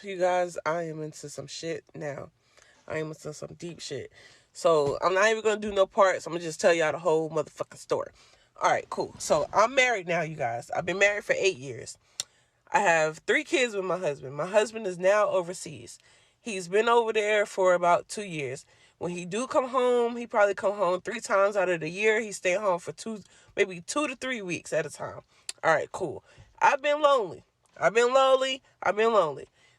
You guys, I am into some shit now. I am into some deep shit. So I'm not even gonna do no parts. I'm gonna just tell y'all the whole motherfucking story. Alright, cool. So I'm married now, you guys. I've been married for 8 years. I have 3 kids with my husband. My husband is now overseas. He's been over there for about 2 years. When he do come home, he probably come home 3 times out of the year. He stay home for maybe 2 to 3 weeks at a time. All right, cool. I've been lonely. I've been lonely.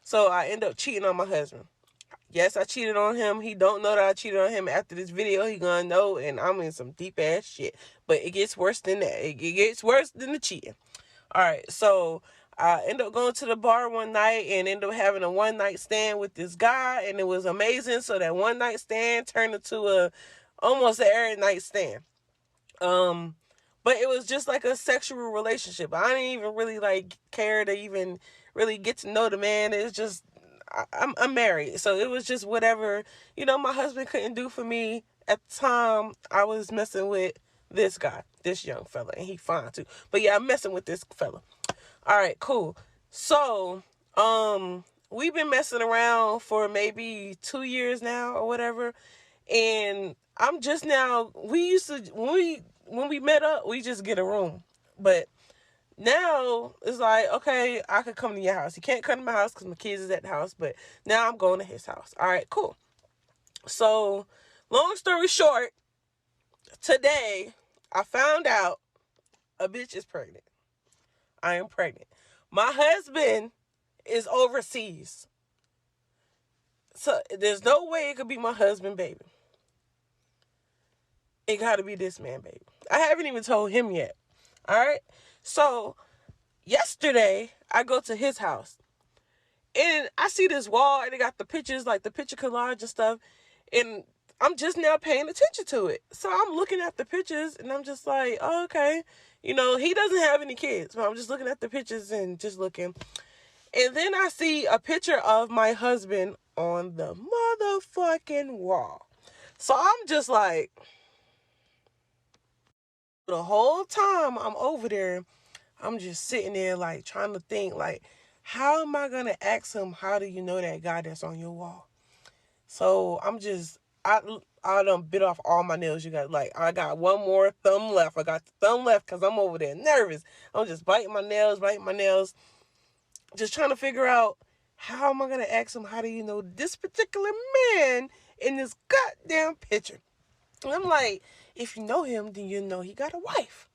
So I end up cheating on my husband. Yes, I cheated on him. He don't know that I cheated on him. After this video, he gonna know, and I'm in some deep ass shit. But it gets worse than that. It gets worse than the cheating. All right, so I ended up going to the bar one night and ended up having a one-night stand with this guy, and it was amazing. So that one-night stand turned into almost an every night stand. But it was just like a sexual relationship. I didn't even really care to even really get to know the man. It's just I'm married, so it was just whatever, my husband couldn't do for me at the time. I was messing with this guy, this young fella, and he fine too. But yeah, I'm messing with this fella. All right, cool. So, we've been messing around for maybe 2 years now or whatever, and I'm just now. We used to when we met up, we just get a room, but now it's like, okay, I could come to your house. He can't come to my house because my kids is at the house, but now I'm going to his house. All right, cool. So, long story short, today I found out a bitch is pregnant. I am pregnant. My husband is overseas. So, there's no way it could be my husband, baby. It got to be this man, baby. I haven't even told him yet. All right? So, yesterday, I go to his house. And I see this wall, and it got the pictures, like the picture collage and stuff. And I'm just now paying attention to it. So, I'm looking at the pictures, and I'm just like, oh, okay. He doesn't have any kids. But I'm just looking at the pictures and just looking. And then I see a picture of my husband on the motherfucking wall. So, I'm just like, the whole time I'm over there, I'm just sitting there trying to think how am I going to ask him, how do you know that guy that's on your wall? So I'm just, I done bit off all my nails. You got I got one more thumb left. I got the thumb left because I'm over there nervous. I'm just biting my nails, just trying to figure out how am I going to ask him, how do you know this particular man in this goddamn picture? And I'm like, if you know him, then you know he got a wife.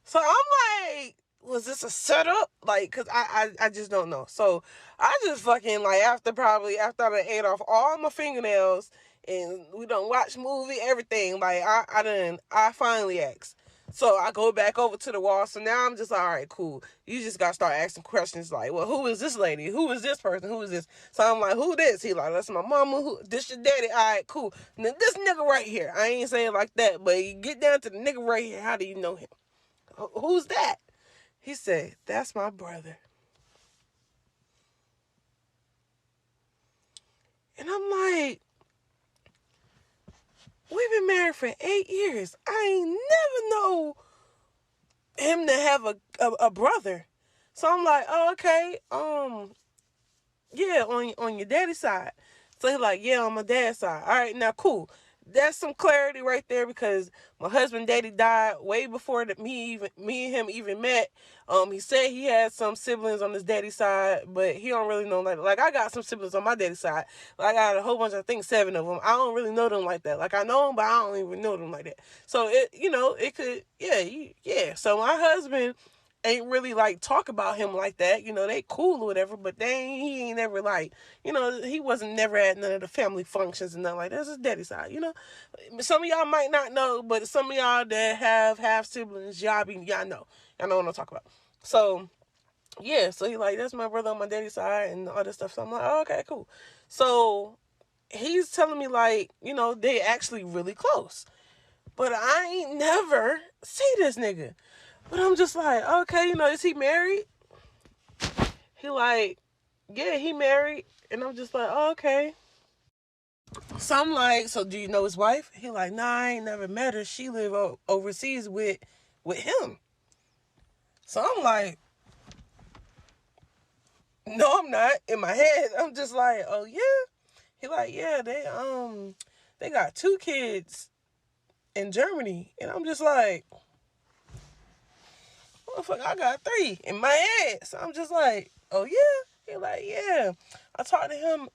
So I'm like, was this a setup? Cause I just don't know. So I just fucking after I done ate off all my fingernails and we done watch movie, everything. I finally asked. So I go back over to the wall. So now I'm just like, all right, cool. You just got to start asking questions well, who is this lady? Who is this person? Who is this? So I'm like, who this? He that's my mama. Who? This your daddy? All right, cool. Now this nigga right here. I ain't saying like that, but you get down to the nigga right here. How do you know him? Who's that? He said, that's my brother. And I'm like, we've been married for 8 years. I ain't never know him to have a brother. So I'm like, oh, okay. Yeah, on your daddy's side. So he's like, yeah, on my dad's side. All right, now cool. That's some clarity right there because my husband daddy died way before me and him even met. He said he had some siblings on his daddy's side, but he don't really know like I got some siblings on my daddy's side. I got a whole bunch, I think 7 of them. I don't really know them like that. I know them, but I don't even know them like that. So it could, yeah. So my husband ain't really talk about him like that. They cool or whatever, but he ain't never he wasn't never at none of the family functions and nothing like that. That's his daddy's side, Some of y'all might not know, but some of y'all that have half siblings, y'all know. Y'all know what I'm talking about. So yeah, so he that's my brother on my daddy's side and all this stuff. So I'm like, oh, okay, cool. So he's telling me they actually really close. But I ain't never see this nigga. But I'm just like, okay, is he married? He yeah, he married. And I'm just like, oh, okay. So I'm like, so do you know his wife? He nah, I ain't never met her. She live overseas with him. So I'm like, No, I'm not. In my head, I'm just like, oh yeah. He like, yeah, they got 2 kids in Germany, and I'm just like, motherfucker, I got 3 in my head. So I'm just like, oh yeah. He like, yeah. I talk to him,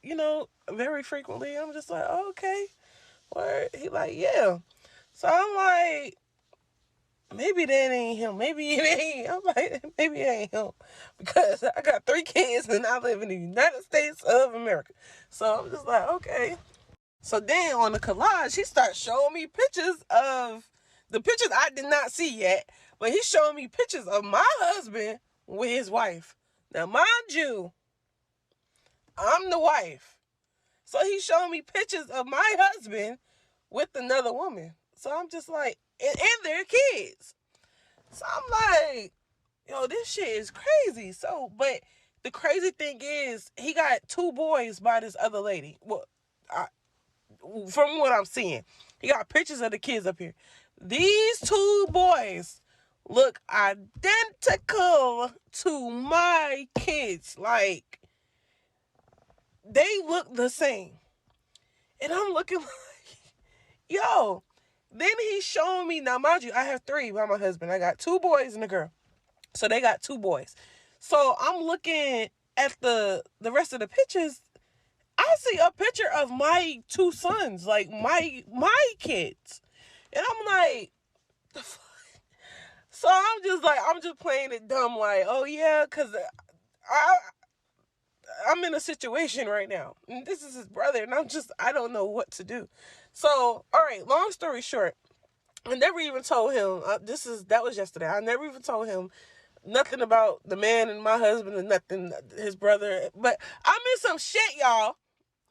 very frequently. I'm just like, oh, okay. Word. He like, yeah. So I'm like, maybe that ain't him. Maybe it ain't. I'm like, maybe it ain't him. Because I got 3 kids and I live in the United States of America. So I'm just like, okay. So then on the collage, he starts showing me pictures of the pictures I did not see yet. But he's showing me pictures of my husband with his wife. Now, mind you, I'm the wife. So he's showing me pictures of my husband with another woman. So I'm just like, and their kids. So I'm like, yo, this shit is crazy. So, but the crazy thing is, he got 2 boys by this other lady. Well, from what I'm seeing, he got pictures of the kids up here. These 2 boys look identical to my kids. Like, they look the same. And I'm looking like, yo. Then he's showing me, now mind you, I have 3 by my husband. I got 2 boys and a girl. So they got 2 boys. So I'm looking at the rest of the pictures. I see a picture of my 2 sons, like my kids. And I'm like, the fuck? So I'm just playing it dumb, like, oh yeah, because I'm in a situation right now. And this is his brother, and I don't know what to do. So, all right, long story short, I never even told him, that was yesterday. I never even told him nothing about the man and my husband and nothing, his brother. But I'm in some shit, y'all.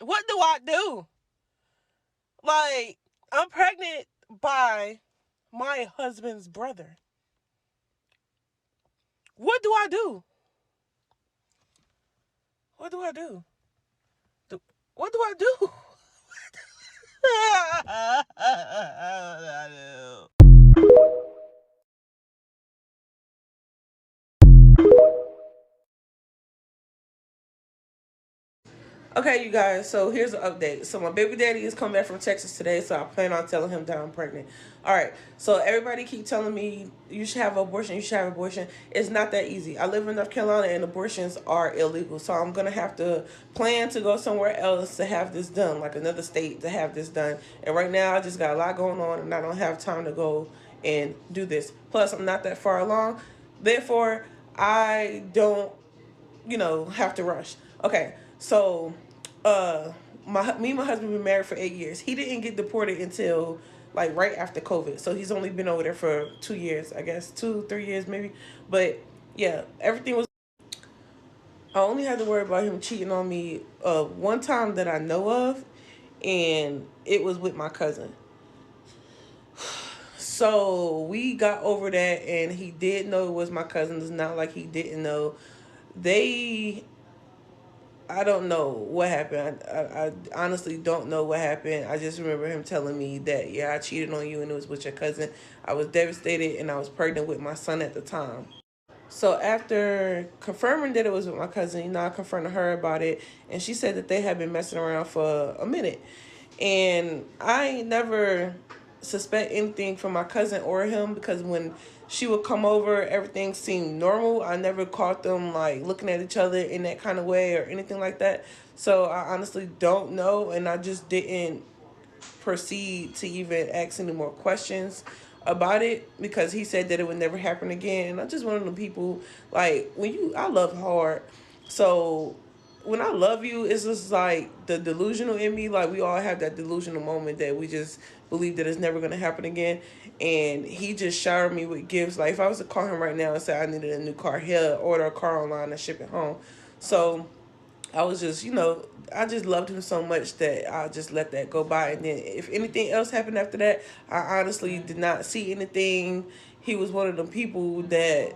What do I do? Like, I'm pregnant by my husband's brother. What do I do? What do I do? What do I do? Okay, you guys, so here's an update. So my baby daddy is coming back from Texas today, so I plan on telling him that I'm pregnant. All right, so everybody keep telling me you should have an abortion, you should have an abortion. It's not that easy. I live in North Carolina and abortions are illegal, so I'm going to have to plan to go somewhere else to have this done, like another state to have this done. And right now, I just got a lot going on and I don't have time to go and do this. Plus, I'm not that far along. Therefore, I don't have to rush. Okay, so me and my husband been married for 8 years. He didn't get deported until like right after COVID. So he's only been over there for 2 years, I guess, 2-3 years maybe. But yeah, everything was. I only had to worry about him cheating on me one time that I know of, and it was with my cousin. So we got over that, and he did know it was my cousin. It's not like he didn't know. I don't know what happened. I honestly don't know what happened. I just remember him telling me that, yeah, I cheated on you and it was with your cousin. I was devastated and I was pregnant with my son at the time. So after confirming that it was with my cousin, I confronted her about it, and she said that they had been messing around for a minute. And I ain't never suspect anything from my cousin or him, because when she would come over, everything seemed normal. I never caught them like looking at each other in that kind of way or anything like that. So I honestly don't know, and I just didn't proceed to even ask any more questions about it, because he said that it would never happen again. I'm just one of the people, like, I love hard. So when I love you, it's just like the delusional in me. Like, we all have that delusional moment that we just believe that it's never going to happen again. And he just showered me with gifts. Like, if I was to call him right now and say I needed a new car, he'll order a car online and ship it home. So I was just, I just loved him so much that I just let that go by. And then if anything else happened after that, I honestly did not see anything. He was one of the people that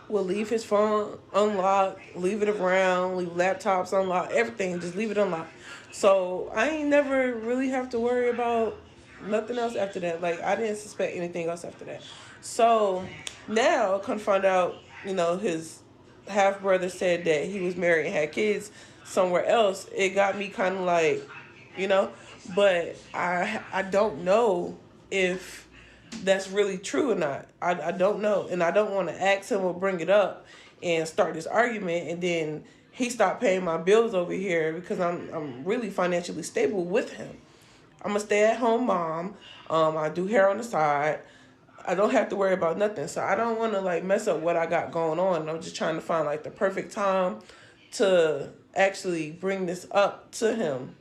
will leave his phone unlocked, leave it around, leave laptops unlocked, everything, just leave it unlocked. So I ain't never really have to worry about nothing else after that. Like, I didn't suspect anything else after that. So now, come find out, his half brother said that he was married and had kids somewhere else, it got me kind of like, you know. But I don't know if that's really true or not. I don't know, and I don't want to ask him or bring it up and start this argument, and then he stopped paying my bills over here because I'm really financially stable with him. I'm a stay at home mom. I do hair on the side. I don't have to worry about nothing. So I don't want to like mess up what I got going on. I'm just trying to find like the perfect time to actually bring this up to him.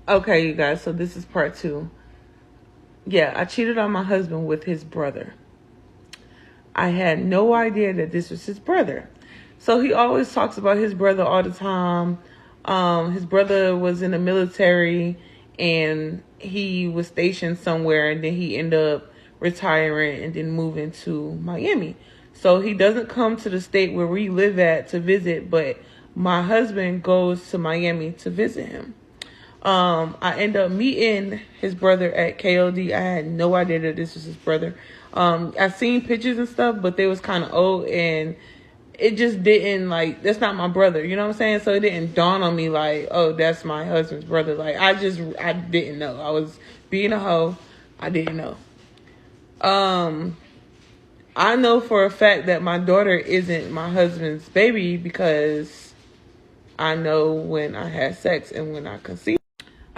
Okay, you guys, so this is part two. Yeah, I cheated on my husband with his brother. I had no idea that this was his brother. So he always talks about his brother all the time. His brother was in the military and he was stationed somewhere, and then he ended up retiring and then moving to Miami. So he doesn't come to the state where we live at to visit, but my husband goes to Miami to visit him. I end up meeting his brother at KOD. I had no idea that this was his brother. I've seen pictures and stuff, but they was kind of old, and it just didn't, like, that's not my brother. You know what I'm saying? So it didn't dawn on me like, oh, that's my husband's brother. Like, I didn't know. I was being a hoe. I didn't know. I know for a fact that my daughter isn't my husband's baby because I know when I had sex and when I conceived.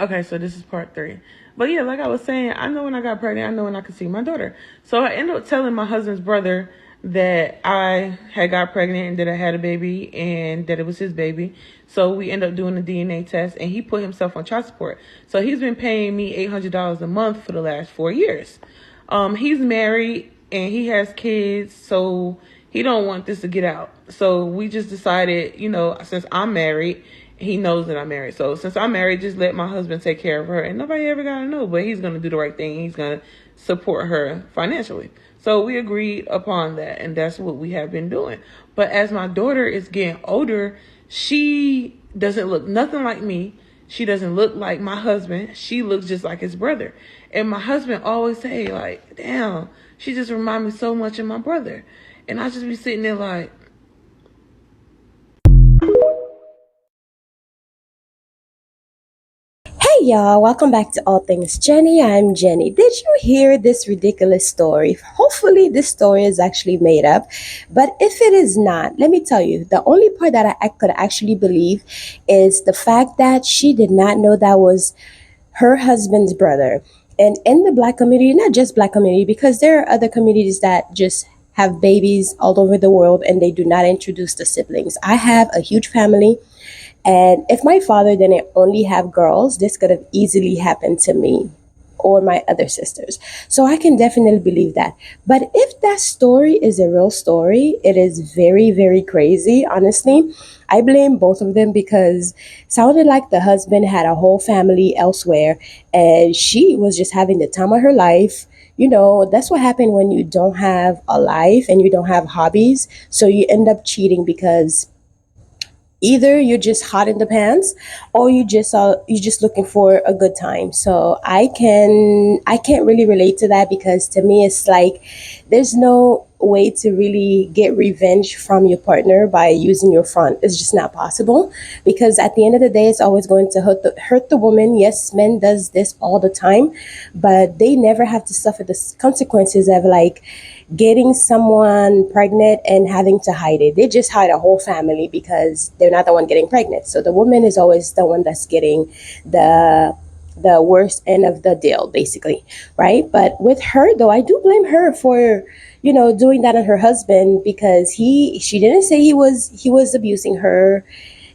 Okay, so this is part three. But yeah, like I was saying, I know when I got pregnant, I know when I could see my daughter. So I ended up telling my husband's brother that I had got pregnant and that I had a baby and that it was his baby. So we ended up doing the DNA test, and he put himself on child support. So he's been paying me $800 a month for the last 4 years. He's married and he has kids, so he don't want this to get out. So we just decided, you know, since I'm married, he knows that I'm married. So since I'm married, just let my husband take care of her. And nobody ever got to know, but he's going to do the right thing. He's going to support her financially. So we agreed upon that, and that's what we have been doing. But as my daughter is getting older, she doesn't look nothing like me. She doesn't look like my husband. She looks just like his brother. And my husband always say, like, damn, she just reminds me so much of my brother. And I just be sitting there like, Hey y'all, welcome back to All Things Jenny. I'm Jenny. Did you hear this ridiculous story? Hopefully, this story is actually made up. But if it is not, let me tell you, the only part that I could actually believe is the fact that she did not know that was her husband's brother. And in the black community, not just black community, because there are other communities that just have babies all over the world and they do not introduce the siblings. I have a huge family, and if my father didn't only have girls, this could have easily happened to me or my other sisters. So I can definitely believe that. But if that story is a real story, it is very, very crazy, honestly. I blame both of them because it sounded like the husband had a whole family elsewhere and she was just having the time of her life. You know, that's what happened when you don't have a life and you don't have hobbies. So you end up cheating because either you're just hot in the pants or you just looking for a good time. So I can't really relate to that because to me it's like there's no way to really get revenge from your partner by using your front. It's just not possible because at the end of the day it's always going to hurt the woman. Yes, men does this all the time, but they never have to suffer the consequences of like getting someone pregnant and having to hide it. They just hide a whole family because they're not the one getting pregnant. So the woman is always the one that's getting the the worst end of the deal, basically, right? But with her though, I do blame her for doing that on her husband because she didn't say he was abusing her,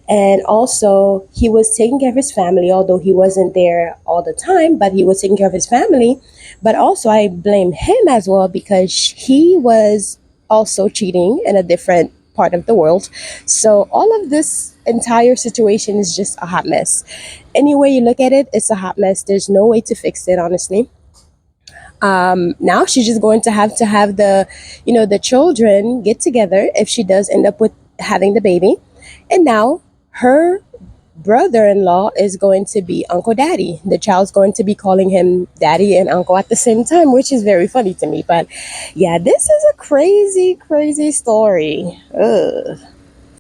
and also he was taking care of his family, although he wasn't there all the time, but he was taking care of his family. But also I blame him as well because he was also cheating in a different part of the world. So all of this entire situation is just a hot mess. Any way you look at it, it's a hot mess. There's no way to fix it, honestly. Now she's just going to have the children get together if she does end up with having the baby. And now her brother-in-law is going to be Uncle Daddy. The child's going to be calling him Daddy and Uncle at the same time, which is very funny to me. But yeah, this is a crazy, crazy story. Ugh.